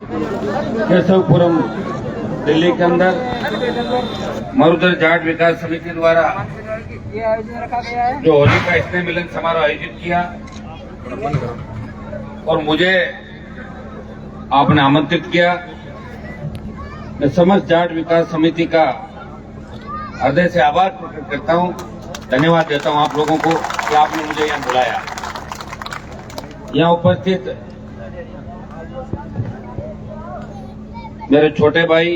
केशवपुरम दिल्ली के अंदर मरुधर जाट विकास समिति द्वारा जो होली का स्नेह मिलन समारोह आयोजित किया और मुझे आपने आमंत्रित किया। मैं समस्त जाट विकास समिति का हृदय से आभार प्रकट करता हूं, धन्यवाद देता हूं आप लोगों को कि आपने मुझे यहां बुलाया। यहां उपस्थित मेरे छोटे भाई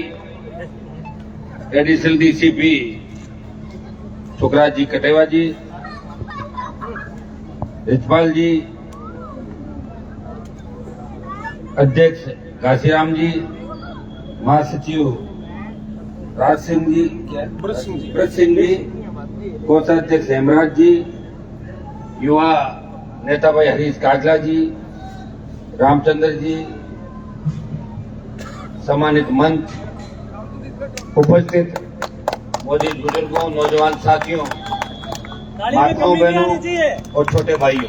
एडिशनल डीसीपी सुखराज जी कटेवा जी, रिचपाल जी, अध्यक्ष घासीराम जी, महासचिव राज सिंह जी, ब्रज सिंह जी, कोषाध्यक्ष हेमराज जी, युवा नेता भाई हरीश काजला जी, रामचंद्र जी, सम्मानित मंच, उपस्थित मौजूद बुजुर्गों, नौजवान साथियों, माताओं, बहनों और छोटे भाइयों,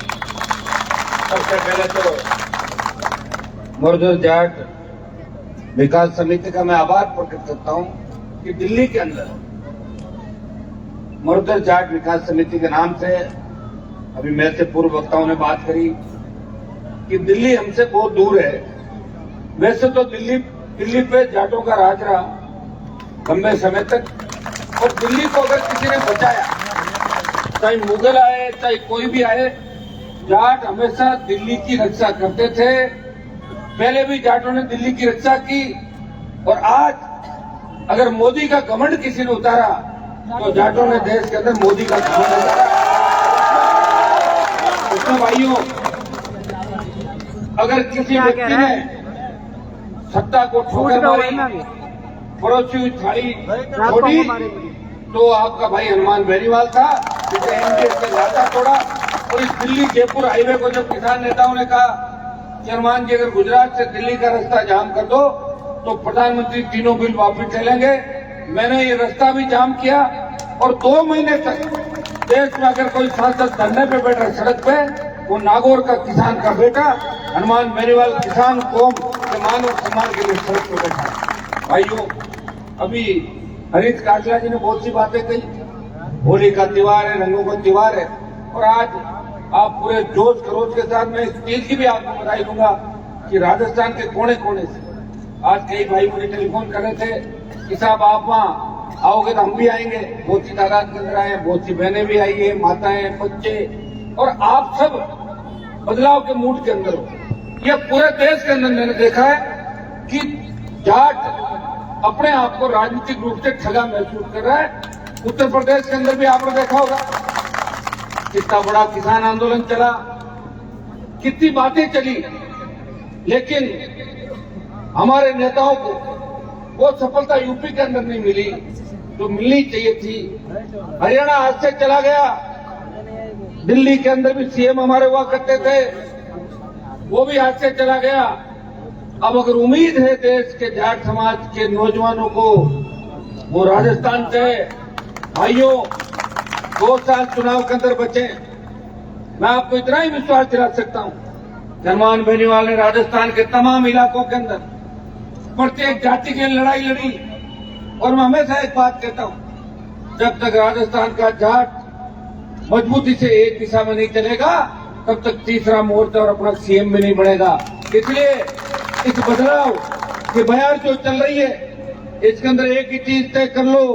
सबसे पहले तो मरुधर जाट विकास समिति का मैं आभार प्रकट करता हूं कि दिल्ली के अंदर मरुधर जाट विकास समिति के नाम से, अभी मेरे से पूर्व वक्ताओं ने बात करी कि दिल्ली हमसे बहुत दूर है। वैसे तो दिल्ली पे जाटों का राज रहा लंबे समय तक, और दिल्ली को अगर किसी ने बचाया, चाहे मुगल आए चाहे कोई भी आए, जाट हमेशा दिल्ली की रक्षा करते थे। पहले भी जाटों ने दिल्ली की रक्षा की, और आज अगर मोदी का घमंड किसी ने उतारा तो जाटों ने देश के अंदर मोदी का घमंड उतारा। उसमें भाइयों, अगर किसी व्यक्ति ने सत्ता को ठोकर मारी, पड़ोसी हुई थाली छोड़ी, तो आपका भाई हनुमान बेनीवाल था, जिसे एनडीए से लाता तोड़ा। और इस दिल्ली जयपुर हाईवे को जब किसान नेताओं ने कहा कि हनुमान जी अगर गुजरात से दिल्ली का रास्ता जाम कर दो तो प्रधानमंत्री तीनों बिल वापस ले लेंगे, मैंने ये रास्ता भी जाम किया। और 2 महीने तक देश में अगर कोई सांसद धरने पे बैठा सड़क पे, वो नागौर का किसान का बेटा हनुमान बेनीवाल किसान कौम के मान और सम्मान के लिए सड़क पे बैठा। भाइयों, अभी हरीश काजला जी ने बहुत सी बातें कही। होली का त्योहार है, रंगों का त्योहार है, और आज आप पूरे जोश खरोश के साथ, मैं इस चीज की भी आपको बधाई दूंगा कि राजस्थान के कोने कोने से आज कई भाई मुझे टेलीफोन कर रहे थे कि साहब आप वहां आओगे तो हम भी आएंगे। बहुत सी तादाद के अंदर आए, बहुत सी बहनें भी आई है, माताएं, बच्चे, और आप सब बदलाव के मूड के अंदर हो। यह पूरे देश के अंदर मैंने देखा है कि जाट अपने आप को राजनीतिक रूप से ठगा महसूस कर रहा है। उत्तर प्रदेश के अंदर भी आपने देखा होगा कितना बड़ा किसान आंदोलन चला, कितनी बातें चली, लेकिन हमारे नेताओं को वो सफलता यूपी के अंदर नहीं मिली जो मिलनी चाहिए थी। हरियाणा आज से चला गया, दिल्ली के अंदर भी सीएम हमारे हुआ करते थे, वो भी आज से चला गया। अब अगर उम्मीद है देश के जाट समाज के नौजवानों को, वो राजस्थान से भाइयों 2 साल चुनाव के अंदर बचे। मैं आपको इतना ही विश्वास दिला सकता हूं, हनुमान बेनीवाल ने राजस्थान के तमाम इलाकों के अंदर प्रत्येक जाति की लड़ाई लड़ी। और मैं हमेशा एक बात कहता हूं, जब तक राजस्थान का जाट मजबूती से एक दिशा में नहीं चलेगा, तब तक तीसरा मोर्चा और अपना सीएम भी नहीं बढ़ेगा। इसलिए इस बदलाव की बयार जो चल रही है, इसके अंदर एक ही चीज तय कर लो,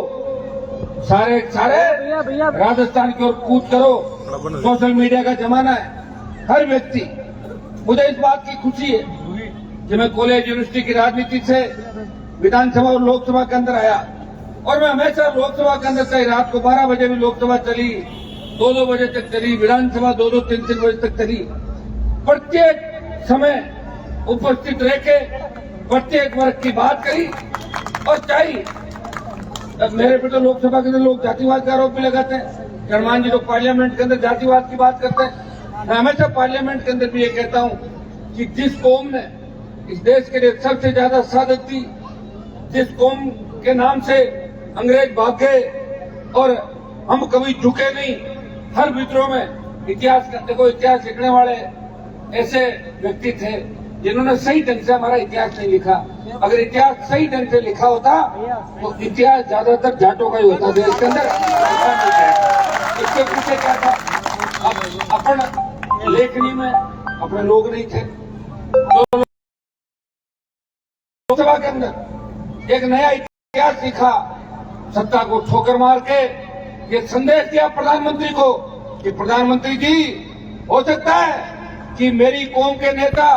सारे राजस्थान की ओर कूद करो। सोशल मीडिया का जमाना है, हर व्यक्ति, मुझे इस बात की खुशी है कि मैं कॉलेज यूनिवर्सिटी की राजनीति से विधानसभा और लोकसभा के अंदर आया, और मैं हमेशा लोकसभा के अंदर, चाहे रात को 12 बजे भी लोकसभा चली, 2-2 बजे तक चली, विधानसभा 2-2, 3-3 बजे तक चली, प्रत्येक समय उपस्थित रह के प्रत्येक वर्ग की बात करी। और चाहिए मेरे पे तो लोकसभा के अंदर लोग जातिवाद का आरोप भी लगाते हैं, हनुमान जी तो पार्लियामेंट के अंदर जातिवाद की बात करते हैं। मैं हमेशा पार्लियामेंट के अंदर भी ये कहता हूं कि जिस कौम ने इस देश के लिए सबसे ज्यादा शहादत दी, जिस कौम के नाम से अंग्रेज भाग गए और हम कभी झुके नहीं, हर विद्रोह में इतिहास देखो, इतिहास लिखने वाले ऐसे व्यक्ति थे जिन्होंने सही ढंग से हमारा इतिहास नहीं लिखा। अगर इतिहास सही ढंग से लिखा होता तो इतिहास ज्यादातर जाटों का ही होता देश के अंदर। इसके पीछे क्या था? अब अपन लेखनी में अपने लोग नहीं थे, तो लोकसभा के अंदर एक नया इतिहास लिखा, सत्ता को ठोकर मार के ये संदेश दिया प्रधानमंत्री को कि प्रधानमंत्री जी, हो सकता है कि मेरी कौम के नेता,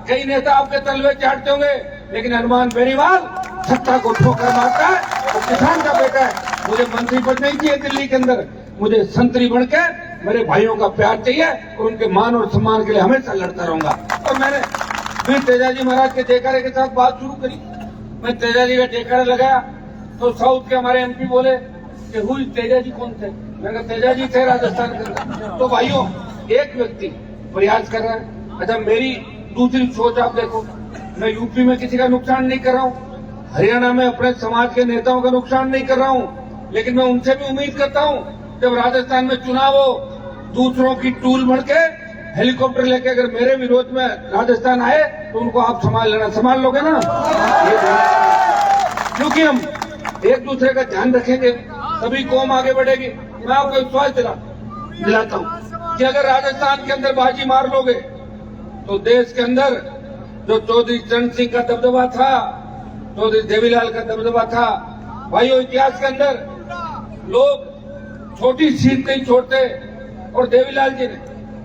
कई नेता आपके तलवे चाटते होंगे, लेकिन हनुमान बेनीवाल सत्ता को ठोकर मारता है, वो किसान का बेटा है। मुझे मंत्री पद नहीं चाहिए दिल्ली के अंदर, मुझे संतरी बनकर मेरे भाइयों का प्यार चाहिए और उनके मान और सम्मान के लिए हमेशा लड़ता रहूंगा। और मैंने फिर तेजाजी महाराज के जयकारे के साथ बात शुरू करी। मैं तेजाजी का जयकारा लगाया तो साउथ के हमारे एमपी बोले कि हुई तेजाजी कौन थे? मैंने कहा तेजाजी थे राजस्थान के अंदर। तो भाइयों, एक व्यक्ति प्रयास कर रहा है। अच्छा, मेरी दूसरी सोच आप देखो, मैं यूपी में किसी का नुकसान नहीं कर रहा हूँ, हरियाणा में अपने समाज के नेताओं का नुकसान नहीं कर रहा हूँ, लेकिन मैं उनसे भी उम्मीद करता हूँ जब राजस्थान में चुनाव हो, दूसरों की टूल बढ़ के हेलीकॉप्टर लेके अगर मेरे विरोध में राजस्थान आए तो उनको आप संभाल लेना, संभाल लोगे ना? क्योंकि हम एक दूसरे का ध्यान रखेंगे तभी कौम आगे बढ़ेगी। मैं आपको विश्वास दिलाता हूँ कि अगर राजस्थान के अंदर बाजी मार लोगे तो देश के अंदर जो चौधरी चरण सिंह का दबदबा था, चौधरी देवीलाल का दबदबा था, भाइयों इतिहास के अंदर लोग छोटी सीट नहीं छोड़ते। और देवीलाल जी ने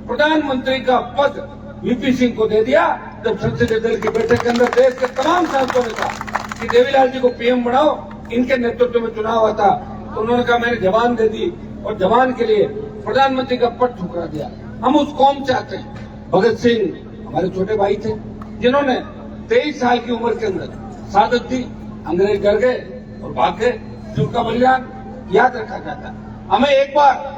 प्रधानमंत्री का पद वीपी सिंह को दे दिया जब संसदीय दल की बैठक के अंदर देश के तमाम सांसदों ने कहा कि देवीलाल जी को पीएम बनाओ, इनके नेतृत्व में चुनाव हुआ था। तो उन्होंने कहा मैंने जवान दे दी और जवान के लिए प्रधानमंत्री का पद ठुकरा दिया। हम उस कौम चाहते हैं। भगत सिंह हमारे छोटे भाई थे जिन्होंने 23 साल की उम्र के अंदर शहादत दी, अंग्रेज डर गए और भाग गए। उनका बलिदान याद रखा जाता है। हमें एक बार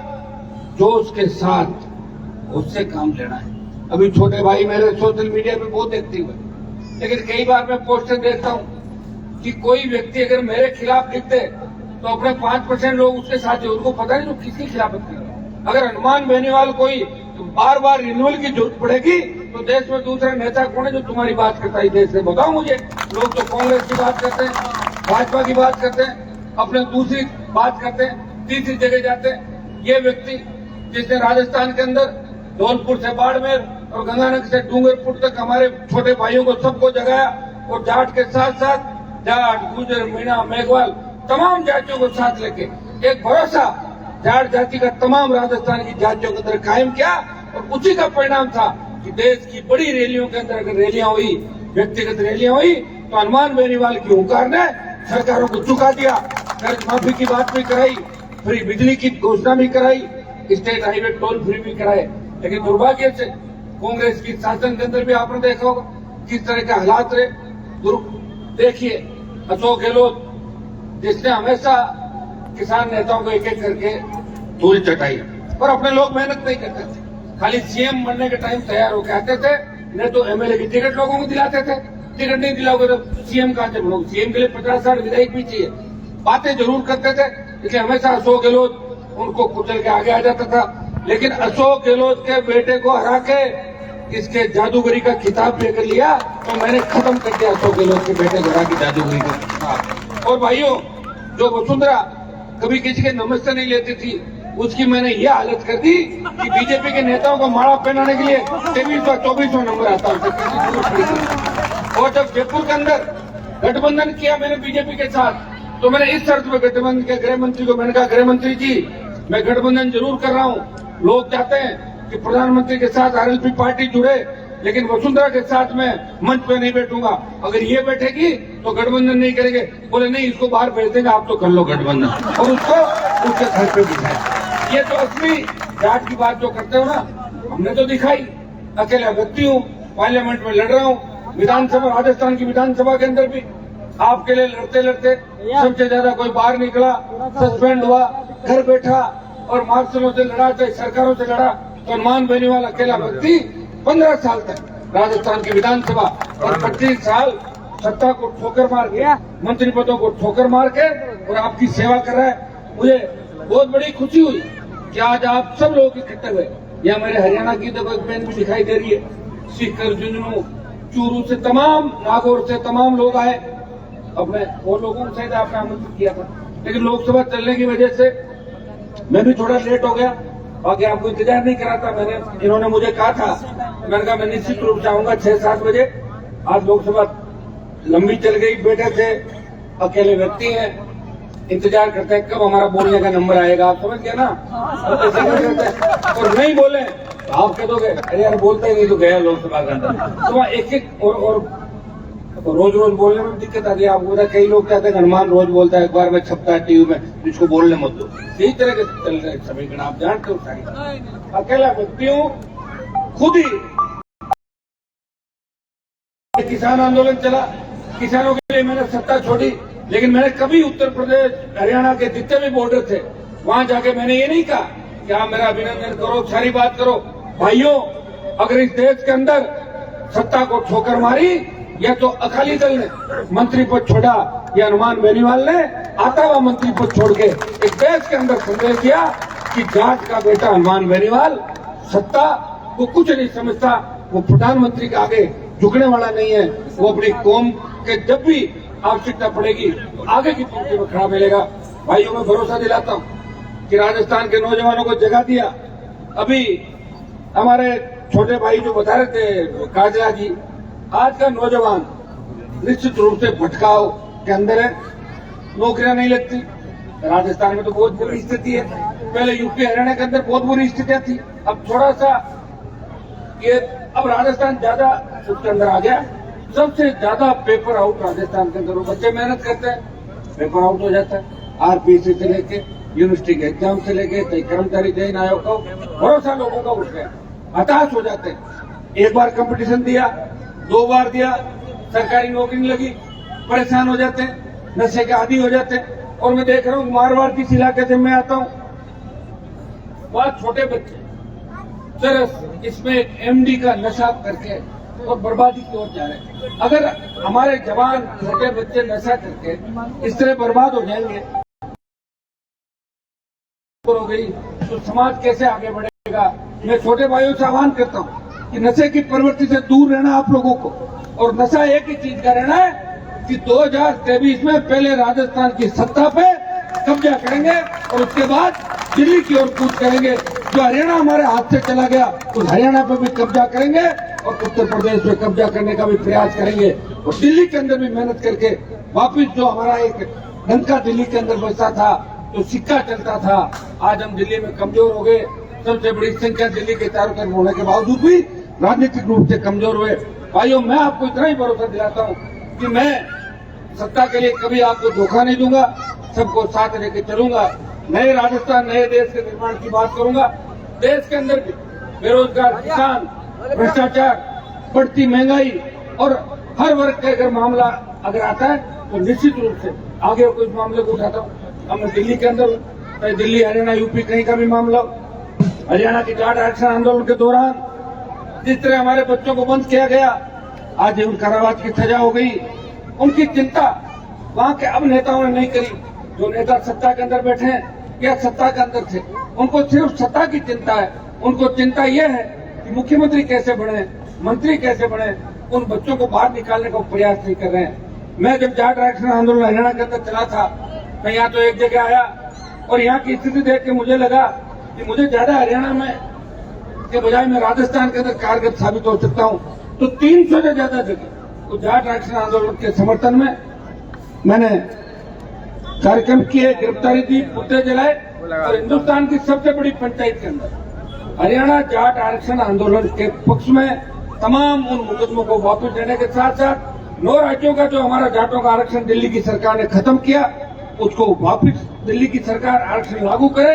जोश के साथ उससे काम लेना है। अभी छोटे भाई मेरे सोशल मीडिया पे बहुत एक्टिव है, लेकिन कई बार मैं पोस्टर देखता हूँ कि कोई व्यक्ति अगर मेरे खिलाफ लिख दे तो अपने 5% लोग उसके साथ है, उनको पता नहीं तो किसकी खिलाफत कर रहे हैं। अगर हनुमान बेनीवाल कोई बार बार रिन्यूअल की जरूरत पड़ेगी तो देश में दूसरा नेता कौन है जो तुम्हारी बात करता है देश से? बताओ मुझे। लोग तो कांग्रेस की बात करते हैं, भाजपा की बात करते हैं, अपने दूसरी बात करते हैं, तीसरी जगह जाते हैं। ये व्यक्ति जिसने राजस्थान के अंदर धौलपुर से बाड़मेर और गंगानगर से डूंगरपुर तक हमारे छोटे भाइयों को सबको जगाया और जाट के साथ साथ जाट, गुजर, मीणा, मेघवाल तमाम जातियों को साथ लेके एक भरोसा जाट जाति का तमाम राजस्थान की जातियों के अंदर कायम किया। और उसी का परिणाम था कि देश की बड़ी रैलियों के अंदर अगर रैलियां हुई, व्यक्तिगत रैलियां हुई, तो हनुमान बेनीवाल की हुंकार ने सरकारों को चुका दिया। कर्ज माफी की बात भी कराई, फ्री बिजली की घोषणा भी कराई, स्टेट हाईवे टोल फ्री भी कराए। लेकिन दुर्भाग्य से कांग्रेस की शासन के अंदर भी आपने देखा होगा किस तरह के हालात रहे। देखिए अशोक गहलोत जिसने हमेशा किसान नेताओं को एक एक करके धूल चटाई, पर अपने लोग मेहनत नहीं करते थे, खाली सीएम बनने के टाइम तैयार होकर आते थे, नहीं तो एमएलए की टिकट लोगों को दिलाते थे। टिकट नहीं दिलाओगे तो सीएम कहां से बनोगे? सीएम के लिए 50 विधायक भी चाहिए। बातें जरूर करते थे, इसलिए हमेशा अशोक गहलोत उनको कुचल के आगे आ जाता था। लेकिन अशोक गहलोत के बेटे को हरा के इसके जादूगरी का खिताब लेकर लिया तो मैंने खत्म कर दिया अशोक गहलोत के बेटे को हरा की जादूगरी का खिताब। और भाइयों, जो वसुंधरा कभी किसी के नमस्ते नहीं लेती थी, उसकी मैंने यह हालत कर दी कि बीजेपी के नेताओं को माला पहनाने के लिए 2300-2400 नंबर आता है। और जब जयपुर के अंदर गठबंधन किया मैंने बीजेपी के साथ, तो मैंने इस शर्त में गठबंधन के गृह मंत्री को मैंने कहा, गृह मंत्री जी मैं गठबंधन जरूर कर रहा हूँ, लोग चाहते हैं कि प्रधानमंत्री के साथ आरएलपी पार्टी जुड़े, लेकिन वसुंधरा के साथ मैं मंच पे नहीं बैठूंगा। अगर ये बैठेगी तो गठबंधन नहीं करेंगे। बोले नहीं, इसको बाहर भेज देंगे, आप तो कर लो गठबंधन, और उसको उसके घर पे बिठाए। ये तो असली जाट की बात जो करते हो ना, हमने तो दिखाई। अकेला व्यक्ति हूँ, पार्लियामेंट में लड़ रहा हूँ, विधानसभा राजस्थान की विधानसभा के अंदर भी आपके लिए लड़ते लड़ते सबसे ज्यादा कोई बाहर निकला, सस्पेंड हुआ, घर बैठा और मार्शलों से लड़ा, चाहे सरकारों से लड़ा। तो हनुमान बेनीवाल अकेला व्यक्ति 15 साल तक राजस्थान की विधानसभा और 25 साल सत्ता को ठोकर मार के, मंत्री पदों को ठोकर मार के और आपकी सेवा कर रहा है। मुझे बहुत बड़ी खुशी हुई कि आज आप सब लोग इकट्ठे हुए। यह मेरे हरियाणा की देखो एक बहन भी दिखाई दे रही है, सीकर, झुंझुनू, चूरू से तमाम, नागौर से तमाम लोग आए, अपने और लोगों से आपने आमंत्रित किया था, लेकिन लोकसभा चलने की वजह से मैं भी थोड़ा लेट हो गया। बाकी आपको इंतजार नहीं करा था, इन्होंने मुझे कहा था, मैंने कहा मैं निश्चित रूप से आऊंगा 6-7 बजे। आज लोकसभा लंबी चल गई, बैठे थे, अकेले व्यक्ति हैं, इंतजार करते हैं कब हमारा बोलने का नंबर आएगा, आप समझ गए ना। और नहीं बोले आप कह दोगे अरे यार बोलते ही नहीं तो गया लोकसभा के अंदर। तो एक और रोज रोज बोलने में दिक्कत आती है। आपको पता कई लोग कहते हैं हनुमान रोज बोलता है, एक बार में छपता है टीवी में, इसको बोलने मत दो। यही तरह के चल रहे समीकरण आप जानते हो सारी। अकेला व्यक्ति हूँ, खुद ही किसान आंदोलन चला, किसानों के लिए मैंने सत्ता छोड़ी, लेकिन मैंने कभी उत्तर प्रदेश हरियाणा के जितने भी बॉर्डर थे वहां जाके मैंने ये नहीं कहा कि आप मेरा अभिनंदन करो, सारी बात करो। भाइयों, अगर इस देश के अंदर सत्ता को ठोकर मारी या तो अकाली दल ने मंत्री पद छोड़ा या हनुमान बेनीवाल ने आता हुआ मंत्री पद छोड़ के इस देश के अंदर संदेश दिया कि जाट का बेटा हनुमान बेनीवाल सत्ता को कुछ नहीं समझता, वो प्रधानमंत्री के आगे झुकने वाला नहीं है, वो अपनी कौम के जब भी आवश्यकता पड़ेगी तो आगे की पंक्ति में खड़ा मिलेगा। भाइयों, मैं भरोसा दिलाता हूं कि राजस्थान के नौजवानों को जगा दिया। अभी हमारे छोटे भाई जो बता रहे थे काजला जी, आज का नौजवान निश्चित रूप से भटकाव के अंदर है, नौकरियां नहीं लगती। राजस्थान में तो बहुत बुरी स्थिति है, पहले यूपी हरियाणा के अंदर बहुत बुरी स्थितियां थी, अब थोड़ा सा ये अब राजस्थान ज्यादा उसके अंदर आ गया। सबसे ज्यादा पेपर आउट राजस्थान के अंदर, बच्चे मेहनत करते हैं, पेपर आउट हो जाता है। आरपीसी से लेके यूनिवर्सिटी के एग्जाम से लेके कर्मचारी चयन आयोग का भरोसा लोगों का उठ गया, हताश हो जाते हैं। एक बार कंपटीशन दिया, 2 बार दिया, सरकारी नौकरी नहीं लगी, परेशान हो जाते हैं, नशे के आदी हो जाते हैं। और मैं देख रहा हूँ मारवाड़ किस इलाके से मैं आता हूँ, बहुत छोटे बच्चे सर इसमें एमडी का नशा करके और बर्बादी की ओर जा रहे हैं। अगर हमारे जवान छोटे बच्चे नशा करके इस तरह बर्बाद हो जाएंगे हो गई तो समाज कैसे आगे बढ़ेगा। मैं छोटे भाइयों से आह्वान करता हूँ कि नशे की प्रवृत्ति से दूर रहना आप लोगों को, और नशा एक ही चीज का रहना है कि 2023 में पहले राजस्थान की सत्ता पे कब्जा करेंगे और उसके बाद दिल्ली की ओर कूच करेंगे। जो हरियाणा हमारे हाथ से चला गया उस हरियाणा पे भी कब्जा करेंगे और उत्तर प्रदेश में कब्जा करने का भी प्रयास करेंगे, और दिल्ली के अंदर भी मेहनत करके वापिस जो हमारा एक डंका दिल्ली के अंदर बचता था, जो सिक्का चलता था, आज हम दिल्ली में कमजोर हो गए। सबसे बड़ी संख्या दिल्ली के चारों तरफ होने के बावजूद भी राजनीतिक रूप से कमजोर हुए। भाइयों, मैं आपको इतना ही भरोसा दिलाता हूँ कि मैं सत्ता के लिए कभी आपको धोखा नहीं दूंगा, सबको साथ लेके चलूंगा, नए राजस्थान नए देश के निर्माण की बात करूंगा। देश के अंदर भी बेरोजगार किसान, भ्रष्टाचार, बढ़ती महंगाई और हर वर्ग का अगर मामला अगर आता है तो निश्चित रूप से आगे कोई मामले को उठाता हूँ। अब मैं दिल्ली के अंदर चाहे दिल्ली हरियाणा यूपी कहीं का भी मामला हो, हरियाणा की जाट आरक्षण आंदोलन के दौरान जिस तरह हमारे बच्चों को बंद किया गया, आज उन कारावास की सजा हो गई, उनकी चिंता वहां के अब नेताओं ने नहीं करी। जो नेता सत्ता के अंदर बैठे हैं या सत्ता के अंदर थे, उनको सिर्फ सत्ता की चिंता है। उनको चिंता यह है कि मुख्यमंत्री कैसे बने, मंत्री कैसे बने, उन बच्चों को बाहर निकालने का प्रयास नहीं कर रहे हैं। मैं जब जाट आरक्षण आंदोलन हरियाणा के अंदर चला था, मैं यहाँ तो एक जगह आया और यहाँ की स्थिति देख के मुझे लगा कि मुझे ज्यादा हरियाणा में के बजाय मैं राजस्थान के अंदर कारगर साबित हो सकता हूँ। तो 300 से ज्यादा जगह तो जाट आरक्षण आंदोलन के समर्थन में मैंने कार्यक्रम किए, गिरफ्तारी दी, पुतले जलाए, और हिंदुस्तान की सबसे बड़ी पंचायत के अंदर हरियाणा जाट आरक्षण आंदोलन के पक्ष में तमाम उन मुकदमों को वापस लेने के साथ साथ 9 राज्यों का जो हमारा जाटों का आरक्षण दिल्ली की सरकार ने खत्म किया, उसको वापस दिल्ली की सरकार आरक्षण लागू करे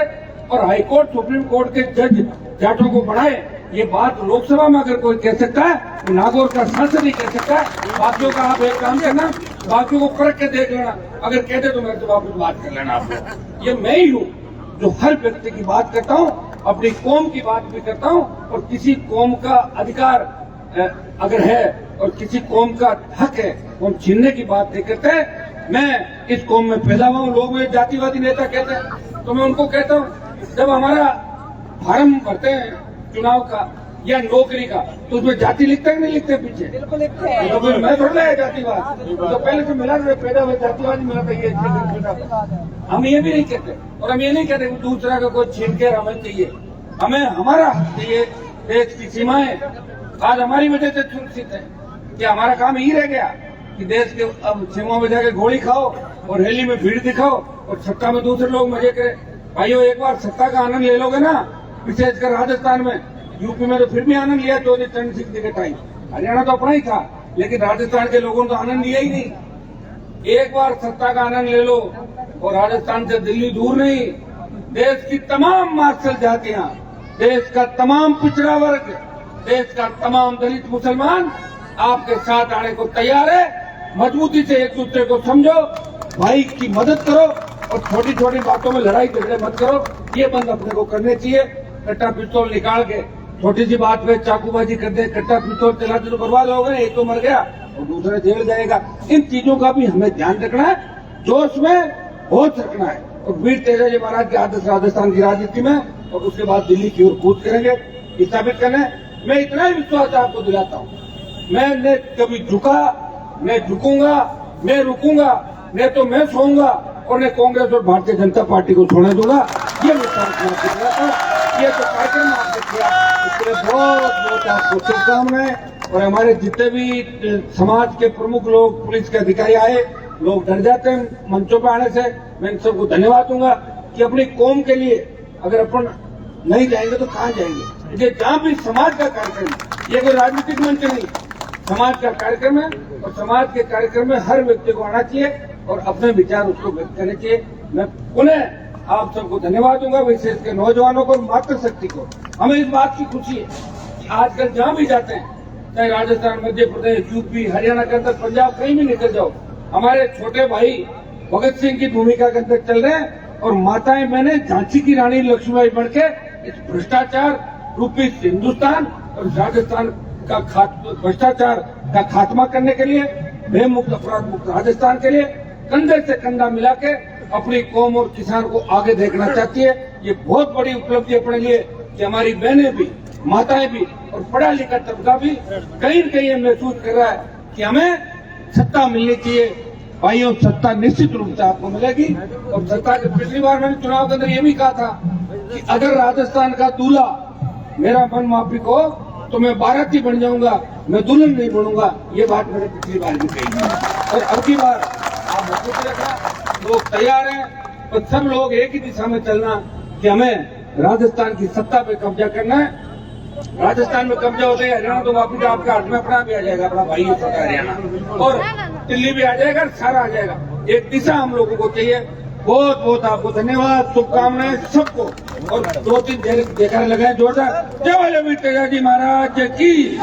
और हाईकोर्ट सुप्रीम कोर्ट के जज जाटों को बढ़ाए। ये बात लोकसभा में अगर कोई कह सकता है, नागौर का सांसद ही कह सकता है। बाकियों का आप एक काम करना, बाकियों को परख के देख लेना, अगर कहते तो मेरे से वापस बात कर लेना। आप ये मैं ही हूँ जो हर व्यक्ति की बात करता हूँ, अपनी कौम की बात भी करता हूँ, और किसी कौम का अधिकार अगर है और किसी कौम का हक है हम छीनने की बात नहीं करते। मैं इस कौम में पैदा हुआ हूँ। लोग मुझे जातिवादी नेता कहते हैं, तो मैं उनको कहता हूँ जब हमारा फार्म भरते हैं चुनाव का या नौकरी का, तो उसमें जाति लिखते नहीं लिखते पीछे? बिल्कुल लिखते हैं। तो फिर मैं थोड़ा है जातिवाद, तो पहले से मिला पैदा हुआ जातिवाद मिला था ये। हम ये भी नहीं कहते, और हम ये नहीं कहते कि दूसरा का कोई छीन के हमें चाहिए। हमें हमारा हक चाहिए। देश की सीमाएं आज हमारी वजह से सुरक्षित है। कि हमारा काम यही रह गया कि देश के अब सीमाओं में जाके गोली खाओ और रैली में भीड़ दिखाओ और सत्ता में दूसरे लोग मजे करें। भाइयों, एक बार सत्ता का आनंद ले लोगे ना, विशेषकर राजस्थान में, यूपी में तो फिर भी आनंद लिया चौधरी चरण सिंह टिकट आई, हरियाणा तो अपना ही था, लेकिन राजस्थान के लोगों ने तो आनंद लिया ही नहीं। एक बार सत्ता का आनंद ले लो, और राजस्थान से दिल्ली दूर नहीं, देश की तमाम मार्शल जातियां, देश का तमाम पिछड़ा वर्ग, देश का तमाम दलित मुसलमान आपके साथ आने को तैयार है। मजबूती से एक दूसरे को समझो, भाई की मदद करो, और छोटी छोटी बातों में लड़ाई झगड़े मत करो। ये बंद अपने को करने चाहिए। कट्टा पिस्तौल निकाल के छोटी सी बात पे चाकूबाजी कर दे, कट्टा पिस्तौल चलाते तो बर्बाद हो गए, एक तो मर गया और दूसरा जेल जाएगा। इन चीजों का भी हमें ध्यान रखना है, जोश में होश रखना है, और वीर तेजाजी महाराज के आदर्श राजस्थान की राजनीति में, और उसके बाद दिल्ली की ओर कूच करेंगे। स्थापित करने मैं इतना ही विश्वास आपको दिलाता हूँ, मैं न कभी झुका, न झुकूंगा, न रुकूंगा, न तो मैं सोऊंगा, और न कांग्रेस और भारतीय जनता पार्टी को छोड़ने दूंगा। ये विश्वास मैं आपको दिलाता हूँ। ये तो कार्यक्रम आपने किया, इसके लिए बहुत बहुत आपको शुभकामनाएं। और हमारे जितने भी समाज के प्रमुख लोग, पुलिस के अधिकारी आए, लोग डर जाते हैं मंचों पर आने से, मैं इन सबको धन्यवाद दूंगा कि अपनी कौम के लिए अगर अपन नहीं जाएंगे तो कहाँ जाएंगे। ये जहाँ भी समाज का कार्यक्रम, ये कोई राजनीतिक मंच नहीं, समाज का कार्यक्रम है, और समाज के कार्यक्रम में हर व्यक्ति को आना चाहिए और अपने विचार उसको व्यक्त करने चाहिए। मैं पुनः आप सबको धन्यवाद दूंगा, विशेष के नौजवानों को, मातृशक्ति को। हमें इस बात की खुशी है कि आजकल जहाँ भी जाते हैं, चाहे राजस्थान, मध्य प्रदेश, यूपी, हरियाणा के अंदर, पंजाब, कहीं भी निकल जाओ, हमारे छोटे भाई भगत सिंह की भूमिका के अंदर चल रहे हैं, और माताएं मैंने झांसी की रानी लक्ष्मीबाई बन के इस भ्रष्टाचार रूपी हिंदुस्तान और राजस्थान का भ्रष्टाचार का खात्मा करने के लिए, भय मुक्त, अपराध मुक्त राजस्थान के लिए कंधे से कंधा मिला के अपनी कौम और किसान को आगे देखना चाहती है। ये बहुत बड़ी उपलब्धि अपने लिए कि हमारी बहनें भी, माताएं भी, और पढ़ा लिखा तबका भी कहीं न कहीं महसूस कर रहा है कि हमें सत्ता मिलनी चाहिए। भाइयों, सत्ता निश्चित रूप से आपको मिलेगी। और सत्ता के पिछली बार मैंने चुनाव के अंदर ये भी कहा था कि अगर राजस्थान का दूल्हा मेरा मन माफिक हो तो मैं बाराती बन जाऊंगा, मैं दुल्हन नहीं बनूंगा। ये बात मैंने पिछली बार भी कही, और अब की बार आप मजबूत रखना, लोग तैयार हैं, और सब लोग एक ही दिशा में चलना कि हमें राजस्थान की सत्ता पे कब्जा करना है। राजस्थान में कब्जा होते हैं, हरियाणा तो वापिस आपके हाथ में अपना भी आ जाएगा, अपना भाई होता है हरियाणा, और दिल्ली भी आ जाएगा, सारा आ जाएगा। एक दिशा हम लोगों को चाहिए। बहुत बहुत आपको धन्यवाद, शुभकामनाएं सबको, और 2-3 देखने लगाए जोरदार। जय वीर तेजाजी महाराज की।